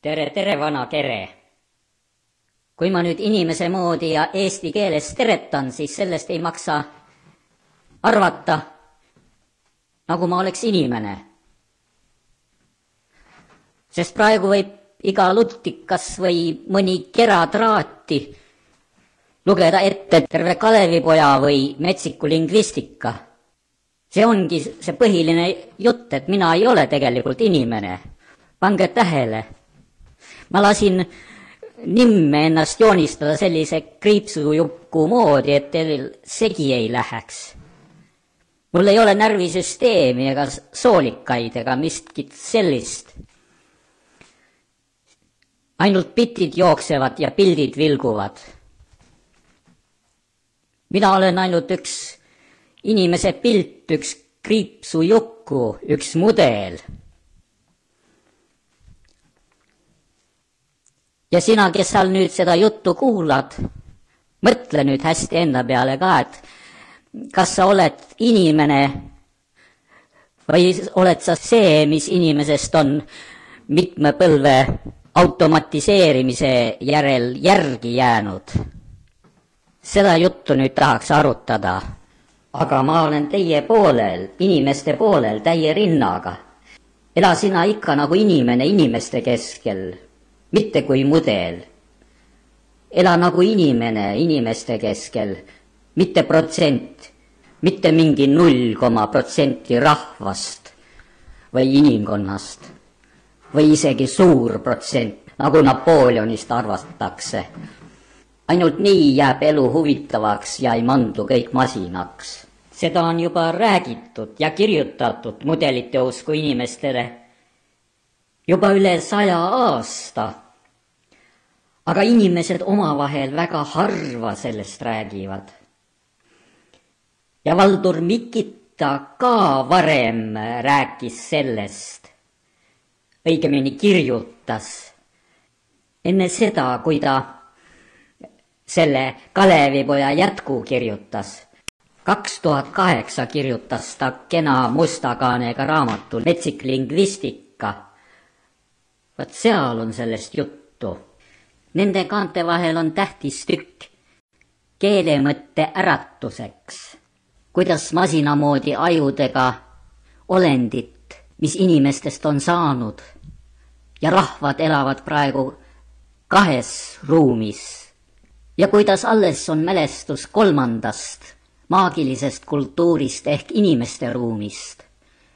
Tere, tere, vana Kere! Kui ma nüüd inimese moodi ja eesti keeles teretan, siis sellest ei maksa arvata, nagu ma oleks inimene. Sest praegu võib iga lutikas või mõni keratraati lugeda ette terve Kalevipoja või metsiku lingvistika. See ongi see põhiline jutt, et mina ei ole tegelikult inimene. Pange tähele. Ma lasin nimme ennast joonistada sellise kriipsujupku moodi, et teil segi ei läheks. Mul ei ole närvisüsteemi ega soolikaid ega miskit sellist. Ainult bitid jooksevad ja pildid vilguvad. Mina olen ainult üks inimese pilt, üks kriipsujukku, üks mudel. Ja sina, kes seal nüüd seda juttu kuulad, mõtle nüüd hästi enda peale ka, et kas sa oled inimene või oled sa see, mis inimesest on mitme põlve automatiseerimise järel järgi jäänud. Seda juttu nüüd tahaks arutada, aga ma olen teie poolel, inimeste poolel täie rinnaga. Ela sina ikka nagu inimene inimeste keskel, mitte kui mudel. Ela nagu inimene inimeste keskel, mitte protsent, mitte mingi 0,% rahvast või inimkonnast või isegi suur protsent, nagu Napoleonist arvatakse. Ainult nii jääb elu huvitavaks ja ei mandu kõik masinaks. Seda on juba räägitud ja kirjutatud mudelite usku inimestele juba üle 100 aasta. Aga inimesed omavahel väga harva sellest räägivad. Ja Valdur Mikita ka varem rääkis sellest, õigemini kirjutas. Enne seda, kui ta selle Kalevipoja jätku kirjutas. 2008 kirjutas ta kena mustakaanega raamatu Metsik lingvistika. Vaat seal on sellest juttu. Nende kaante vahel on tähtis tükk keelemõtte äratuseks. Kuidas masina moodi ajudega olendit, mis inimestest on saanud ja rahvad elavad praegu 2 ruumis. Ja kuidas alles on mälestus 3. maagilisest kultuurist ehk inimeste ruumist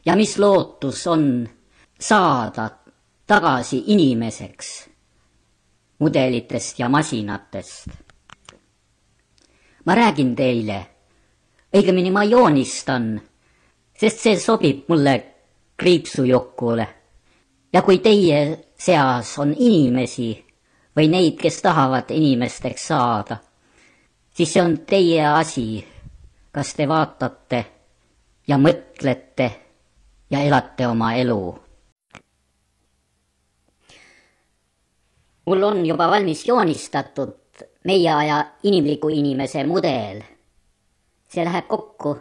ja mis lootus on saada tagasi inimeseks mudelitest ja masinatest. Ma räägin teile, õigemini ma joonistan, sest see sobib mulle kriipsujukule. Ja kui teie seas on inimesi või neid, kes tahavad inimesteks saada, siis see on teie asi, kas te vaatate ja mõtlete ja elate oma elu. Mul on juba valmis joonistatud meie aja inimliku inimese mudel. See läheb kokku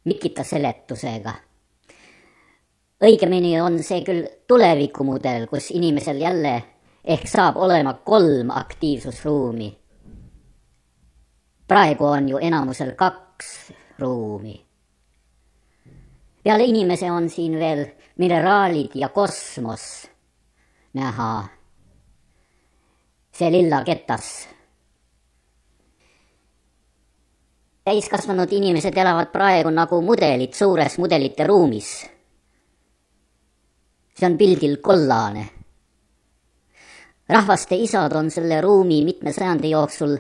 Mikita seletusega. Õigemini on see küll tulevikumudel, kus inimesel jälle ehk saab olema 3 aktiivsusruumi. Praegu on ju enamusel 2 ruumi. Peale inimese on siin veel mineraalid ja kosmos näha. See lilla ketas. Täiskasvanud inimesed elavad praegu nagu mudelid suures mudelite ruumis. See on pildil kollane. Rahvaste isad on selle ruumi mitme sajandi jooksul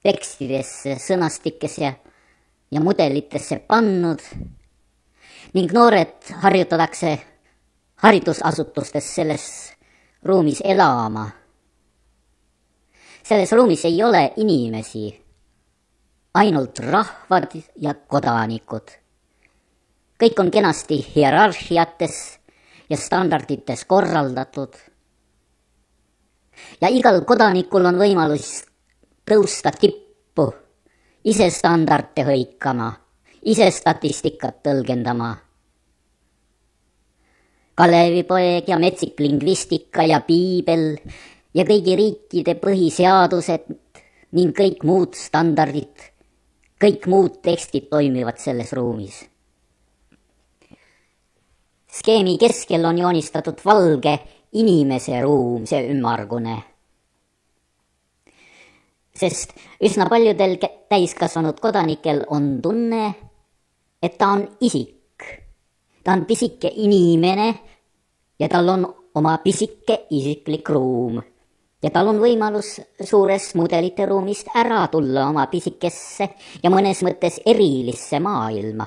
tekstidesse, sõnastikesse ja mudelitesse pannud ning noored harjutatakse haridusasutustes selles ruumis elama. Selles ruumis ei ole inimesi, ainult rahvad ja kodanikud. Kõik on kenasti hierarhiates ja standardites korraldatud. Ja igal kodanikul on võimalus tõusta tippu, ise standarde hõikama, ise statistikat tõlgendama. Kalevipoeg ja metsik lingvistika ja piibel ja kõigi riikide põhiseadused ning kõik muud standardid, kõik muud tekstid toimivad selles ruumis. Skeemi keskel on joonistatud valge inimese ruum, see ümmargune. Sest üsna paljudel täiskasvanud kodanikel on tunne, et ta on isik. Ta on pisike inimene ja tal on oma pisike isiklik ruum. Ja tal on võimalus suurest mudelite ruumist ära tulla oma pisikesse ja mõnes mõttes erilisse maailma.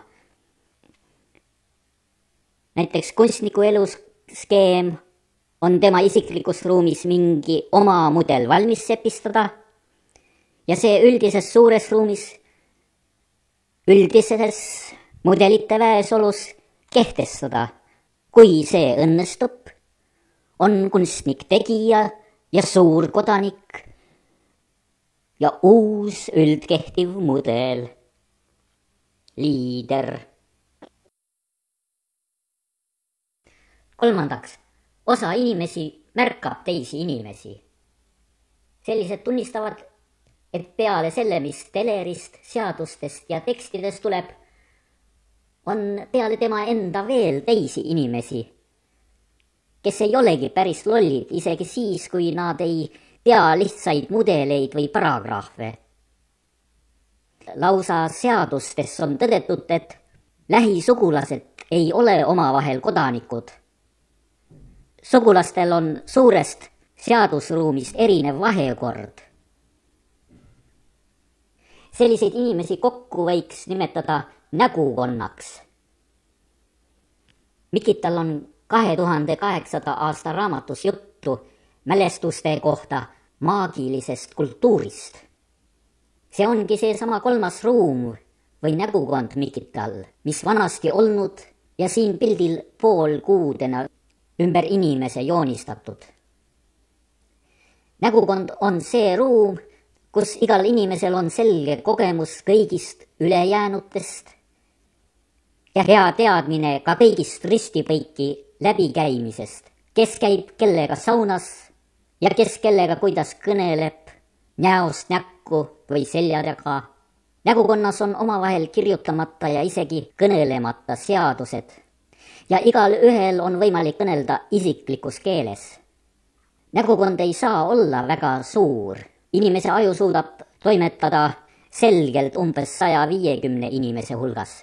Näiteks kunstniku eluskeem on tema isiklikus ruumis mingi oma mudel valmis sepistada ja see üldises suures ruumis, üldises mudelite väesolus kehtestada. Kui see õnnestub, on kunstnik tegija ja suur kodanik ja uus üldkehtiv mudel, liider. Kolmandaks, osa inimesi märkab teisi inimesi. Sellised tunnistavad, et peale selle, mis telerist, seadustest ja tekstidest tuleb, on peale tema enda veel teisi inimesi, kes ei olegi päris lollid, isegi siis, kui nad ei tea lihtsaid mudeleid või paragrahve. Lausa seadustes on tõdetud, et lähisugulased ei ole omavahel kodanikud. Sugulastel on suurest seadusruumist erinev vahekord. Selliseid inimesi kokku võiks nimetada nägukonnaks. Mikital on 2008. aasta raamatus juttu mälestuste kohta maagilisest kultuurist. See ongi seesama kolmas ruum või nägukond Mikital, mis vanasti olnud ja siin pildil poolkuudena ümber inimese joonistatud. Nägukond on see ruum, kus igal inimesel on selge kogemus kõigist ülejäänutest ja hea teadmine ka kõigist ristipõiki läbikäimisest, kes käib kellega saunas ja kes kellega kuidas kõneleb, näost näkku või selja taga. Nägukonnas on omavahel kirjutamata ja isegi kõnelemata seadused ja igal ühel on võimalik kõnelda isiklikus keeles. Nägukond ei saa olla väga suur. Inimese aju suudab toimetada selgelt umbes 150 inimese hulgas.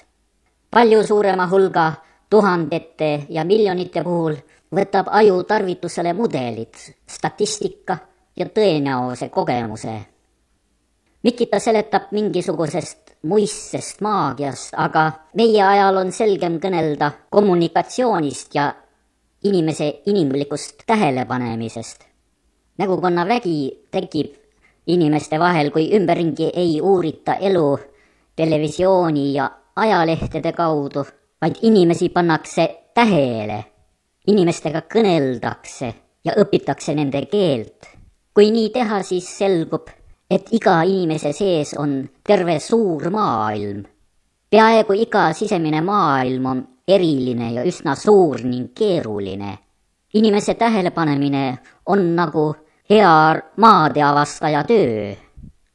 Palju suurema hulga, tuhandete ja miljonite puhul võtab aju tarvitusele mudelid, statistika ja tõenäose kogemuse. Mikita seletab mingisugusest muistsest maagiast, aga meie ajal on selgem kõnelda kommunikatsioonist ja inimese inimlikust tähelepanemisest. Nägukonna vägi tekib inimeste vahel, kui ümberringi ei uurita elu televisiooni ja ajalehtede kaudu, vaid inimesi pannakse tähele, inimestega kõneldakse ja õpitakse nende keelt. Kui nii teha, siis selgub, et iga inimese sees on terve suur maailm. Peaaegu iga sisemine maailm on eriline ja üsna suur ning keeruline. Inimese tähelepanemine on nagu hea maadeavastaja töö.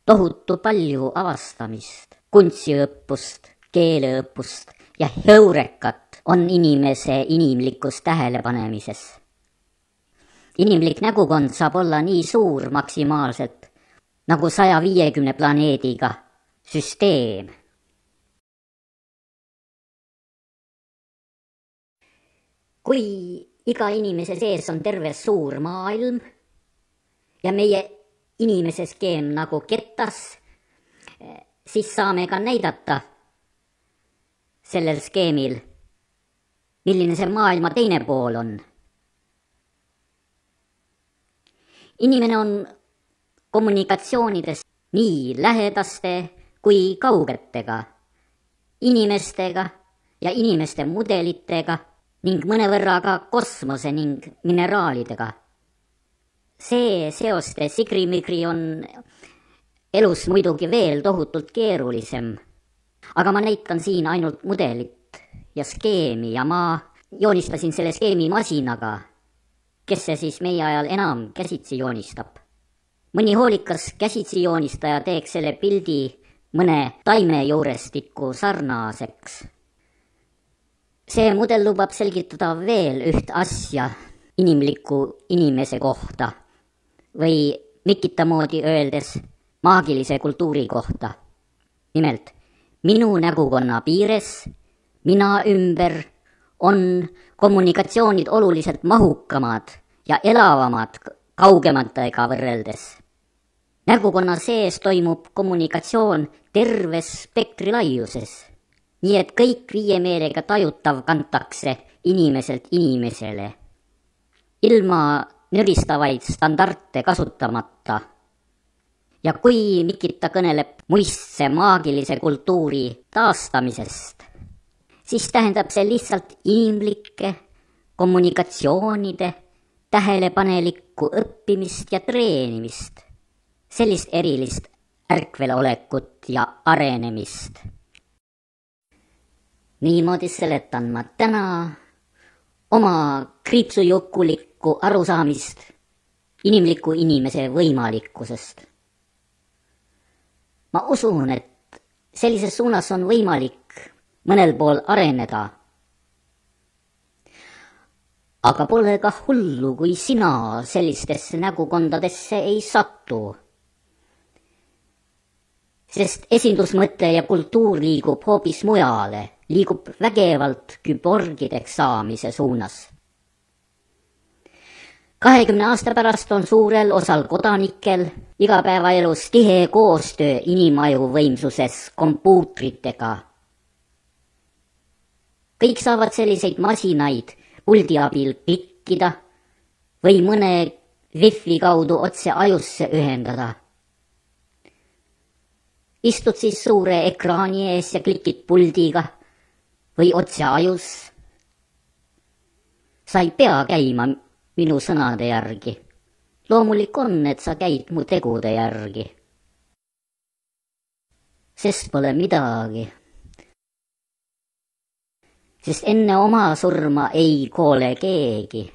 Tohutu palju avastamist, kunstiõppust, keeleõppust ja heurekat on inimese inimlikus tähelepanemises. Inimlik nägukond saab olla nii suur maksimaalselt nagu 150 planeediga süsteem. Kui iga inimese sees on terve suur maailm ja meie inimese skeem nagu kettas, siis saame ka näidata sellel skeemil, milline see maailma teine pool on. Inimene on kommunikatsioonides nii lähedaste kui kaugetega, inimestega ja inimeste mudelitega ning mõnevõrra ka kosmose ning mineraalidega. See seoste sigrimigri on elus muidugi veel tohutult keerulisem, aga ma näitan siin ainult mudelit ja skeemi ja ma joonistasin selle skeemi masinaga, kes see siis meie ajal enam käsitsi joonistab. Mõni hoolikas käsitsi joonistaja teeks selle pildi mõne taime juurestiku sarnaseks. See mudel lubab selgitada veel üht asja inimliku inimese kohta või Mikita moodi öeldes maagilise kultuuri kohta. Nimelt, minu nägukonna piires, mina ümber on kommunikatsioonid oluliselt mahukamad ja elavamad kaugematega võrreldes. Nägukonna sees toimub kommunikatsioon terves spektri laiuses, nii et kõik viie meelega tajutav kantakse inimeselt inimesele, ilma nüristavaid standarte kasutamata. Ja kui Mikita kõneleb muistse maagilise kultuuri taastamisest, siis tähendab see lihtsalt inimlike kommunikatsioonide tähelepanelikku õppimist ja treenimist, sellist erilist ärkvelolekut ja arenemist. Niimoodi seletan ma täna oma kriipsujukulikku arusaamist inimliku inimese võimalikkusest. Ma usun, et sellises suunas on võimalik mõnel pool areneda. Aga pole ka hullu, kui sina sellistesse nägukondadesse ei satu. Sest esindusmõte ja kultuur liigub hoopis mujale, liigub vägevalt küborgideks saamise suunas. 20 aasta pärast on suurel osal kodanikel igapäevaelus tihe koostöö inimaju võimsuses kompuutritega. Kõik saavad selliseid masinaid puldi abil klikkida või mõne wifi kaudu otse ajusse ühendada. Istud siis suure ekraani ees ja klikid puldiga või otse ajus. Sa ei pea käima minu sõnade järgi. Loomulik on, et sa käid mu tegude järgi. Sest pole midagi. Sest enne oma surma ei koole keegi.